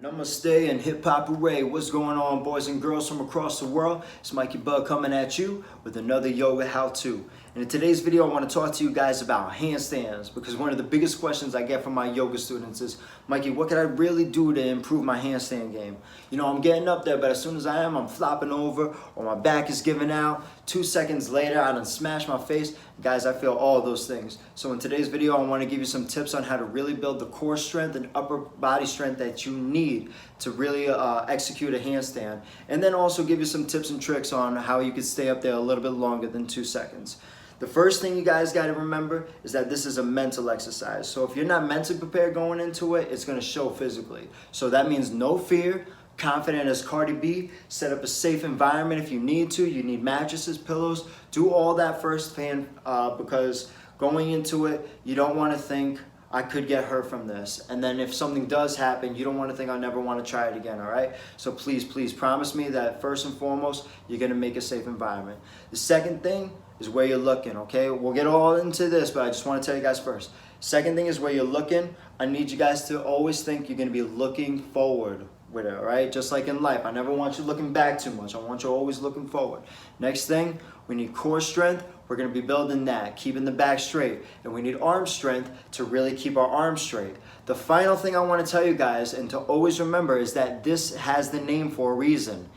Namaste and hip hop hooray. What's going on, boys and girls from across the world? It's mikeY coming at you with another yoga how-to. And in today's video, I want to talk to you guys about handstands, because one of the biggest questions I get from my yoga students is, mikeY, what can I really do to improve my handstand game? You know, I'm getting up there, but as soon as I am, I'm flopping over or my back is giving out. 2 seconds later, I done smashed my face. Guys, I feel all of those things. So in today's video, I want to give you some tips on how to really build the core strength and upper body strength that you need to really execute a handstand. And then also give you some tips and tricks on how you can stay up there a little bit longer than 2 seconds. The first thing you guys got to remember is that this is a mental exercise. So if you're not mentally prepared going into it, it's going to show physically. So that means no fear, confident as Cardi B, set up a safe environment if you need to. You need mattresses, pillows, do all that firsthand because going into it, you don't want to think, I could get hurt from this. And then if something does happen, you don't want to think, I never want to try it again, all right? So please, please promise me that first and foremost, you're going to make a safe environment. The second thing is where you're looking, okay? We'll get all into this, but I just want to tell you guys first. Second thing is where you're looking. I need you guys to always think you're going to be looking forward with it, all right? Just like in life, I never want you looking back too much. I want you always looking forward. Next thing, we need core strength. We're going to be building that, keeping the back straight. And we need arm strength to really keep our arms straight. The final thing I want to tell you guys, and to always remember, is that this has the name for a reason.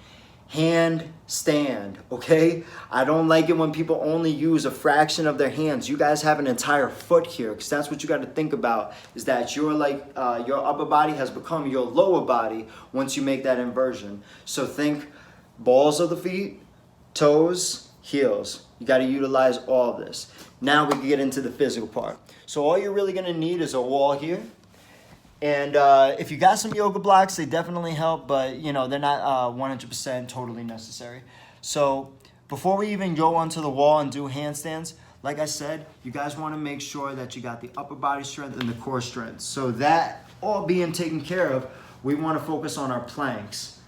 Handstand, okay? I don't like it when people only use a fraction of their hands. You guys have an entire foot here, because that's what you got to think about, is that your upper body has become your lower body once you make that inversion. So think balls of the feet, toes, heels. You got to utilize all of this. Now we can get into the physical part. So all you're really going to need is a wall here. And if you got some yoga blocks, they definitely help, but you know, they're not 100% totally necessary. So before we even go onto the wall and do handstands, like I said, you guys want to make sure that you got the upper body strength and the core strength. So that all being taken care of, we want to focus on our planks.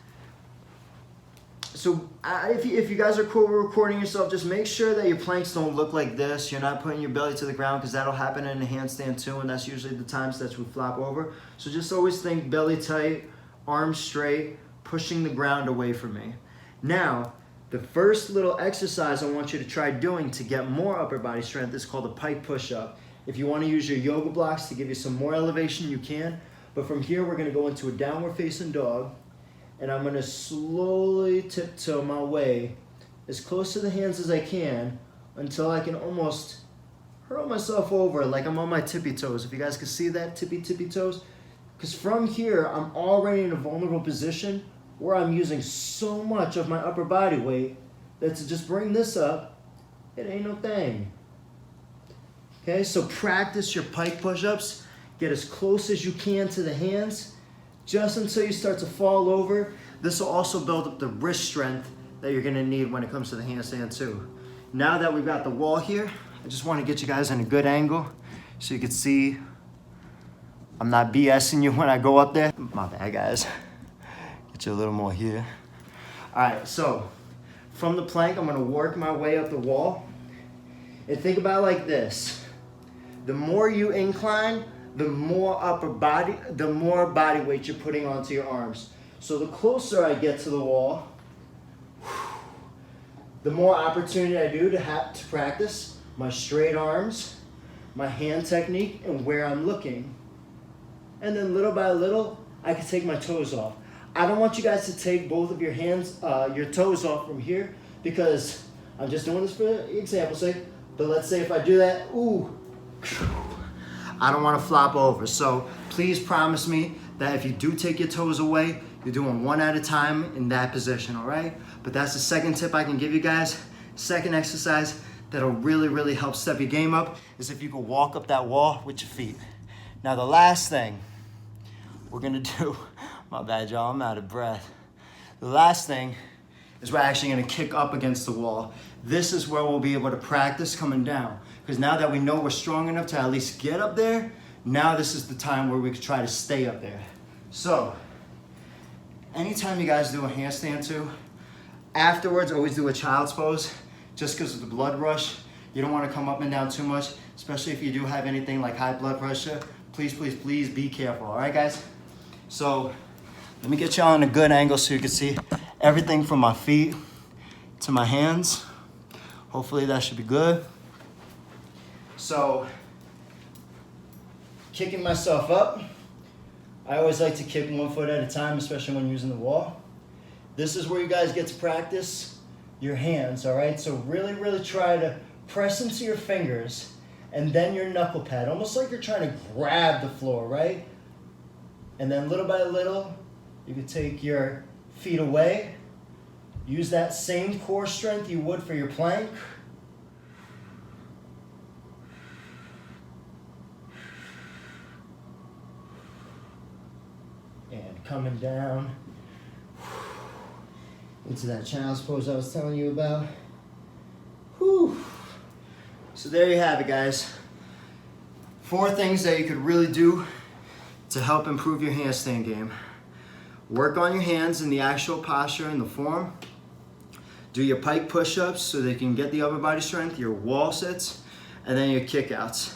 So if you guys are cool with recording yourself, just make sure that your planks don't look like this. You're not putting your belly to the ground, because that'll happen in a handstand too, and that's usually the times that we flop over. So just always think belly tight, arms straight, pushing the ground away from me. Now, the first little exercise I want you to try doing to get more upper body strength is called a Pike push-up. If you want to use your yoga blocks to give you some more elevation, you can. But from here, we're going to go into a downward facing dog. And I'm going to slowly tiptoe my way as close to the hands as I can until I can almost hurl myself over like I'm on my tippy toes. If you guys can see that, tippy toes. Because from here, I'm already in a vulnerable position where I'm using so much of my upper body weight that to just bring this up, it ain't no thing. Okay, so practice your Pike push-ups. Get as close as you can to the hands, just until you start to fall over. This will also build up the wrist strength that you're gonna need when it comes to the handstand too. Now that we've got the wall here, I just wanna get you guys in a good angle so you can see I'm not BSing you when I go up there. My bad, guys. Get you a little more here. All right, so from the plank, I'm gonna work my way up the wall. And think about it like this. The more you incline, the more body weight you're putting onto your arms. So the closer I get to the wall, the more opportunity I do to practice my straight arms, my hand technique, and where I'm looking. And then little by little, I can take my toes off. I don't want you guys to take both of your hands, your toes off from here, because I'm just doing this for example's sake. But let's say if I do that, ooh, I don't want to flop over. So please promise me that if you do take your toes away, you're doing one at a time in that position, all right? But that's the second tip I can give you guys. Second exercise that'll really, really help step your game up is if you can walk up that wall with your feet. Now the last thing we're gonna do, my bad y'all, I'm out of breath. The last thing is we're actually gonna kick up against the wall. This is where we'll be able to practice coming down. Because now that we know we're strong enough to at least get up there, now this is the time where we can try to stay up there. So, anytime you guys do a handstand too, afterwards always do a child's pose, just because of the blood rush. You don't want to come up and down too much, especially if you do have anything like high blood pressure. Please, please, please be careful, all right guys? So Let me get you on a good angle so you can see everything from my feet to my hands. Hopefully that should be good. So, kicking myself up. I always like to kick 1 foot at a time, especially when using the wall. This is where you guys get to practice your hands, all right? So really, really try to press into your fingers and then your knuckle pad, almost like you're trying to grab the floor, right? And then little by little, you can take your feet away. Use that same core strength you would for your plank. And coming down into that child's pose I was telling you about. Whew. So there you have it, guys. 4 things that you could really do to help improve your handstand game. Work on your hands in the actual posture and the form. Do your pike push-ups so they can get the upper body strength, your wall sits, and then your kickouts.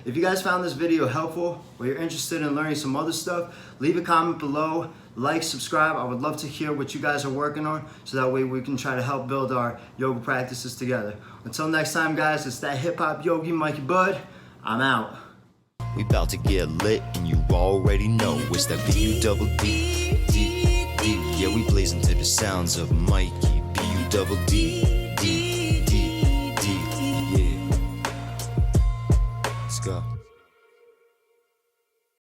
If you guys found this video helpful or you're interested in learning some other stuff, leave a comment below, like, subscribe. I would love to hear what you guys are working on so that way we can try to help build our yoga practices together. Until next time, guys, it's that hip-hop yogi, Mikey Bud. I'm out. We about to get lit and you already know it's that B-U-double-D, D, D. Yeah, we blazing to the sounds of mikeY, B-U-double-D.